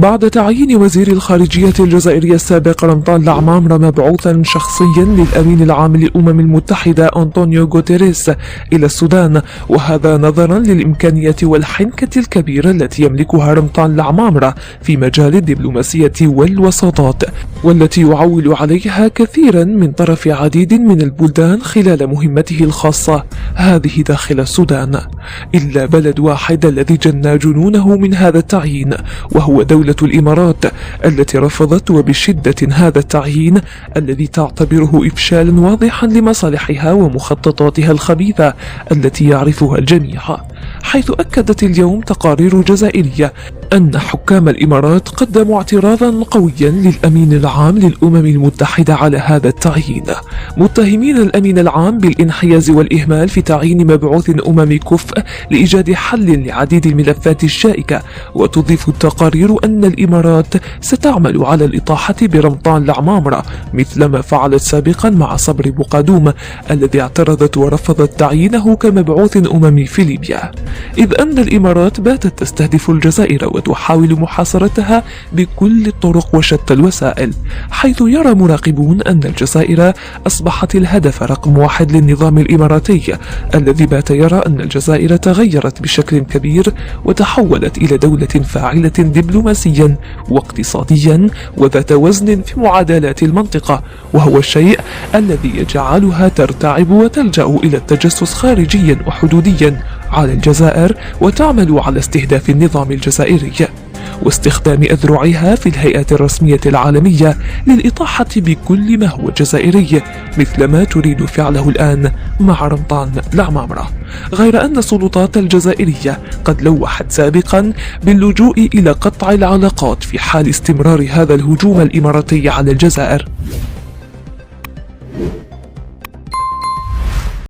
بعد تعيين وزير الخارجية الجزائري السابق رمضان العمامرة مبعوثا شخصيا للأمين العام للأمم المتحدة أنطونيو غوتيريس إلى السودان، وهذا نظرا للإمكانية والحنكة الكبيرة التي يملكها رمضان العمامرة في مجال الدبلوماسية والوساطات، والتي يعول عليها كثيرا من طرف عديد من البلدان خلال مهمته الخاصة هذه داخل السودان، إلا بلد واحد الذي جن جنونه من هذا التعيين، وهو دولة الإمارات التي رفضت وبشدة هذا التعيين الذي تعتبره إفشالا واضحا لمصالحها ومخططاتها الخبيثة التي يعرفها الجميع، حيث أكدت اليوم تقارير جزائرية أن حكام الإمارات قدموا اعتراضا قويا للأمين العام للأمم المتحدة على هذا التعيين، متهمين الأمين العام بالانحياز والإهمال في تعيين مبعوث أممي كفء لإيجاد حل لعديد الملفات الشائكة. وتضيف التقارير أن الإمارات ستعمل على الإطاحة برمضان العمامرة مثلما فعلت سابقا مع صبري بقادوم الذي اعترضت ورفضت تعيينه كمبعوث أممي في ليبيا، إذ أن الإمارات باتت تستهدف الجزائر وتحاول محاصرتها بكل الطرق وشتى الوسائل، حيث يرى مراقبون أن الجزائر أصبحت الهدف رقم 1 للنظام الإماراتي الذي بات يرى أن الجزائر تغيرت بشكل كبير وتحولت إلى دولة فاعلة دبلوماسيا واقتصاديا وذات وزن في معادلات المنطقة، وهو الشيء الذي يجعلها ترتعب وتلجأ إلى التجسس خارجيا وحدوديا على الجزائر وتعمل على استهداف النظام الجزائري واستخدام أذرعها في الهيئات الرسمية العالمية للإطاحة بكل ما هو جزائري مثل ما تريد فعله الآن مع رمضان العمامرة، غير أن السلطات الجزائرية قد لوحت سابقا باللجوء إلى قطع العلاقات في حال استمرار هذا الهجوم الإماراتي على الجزائر.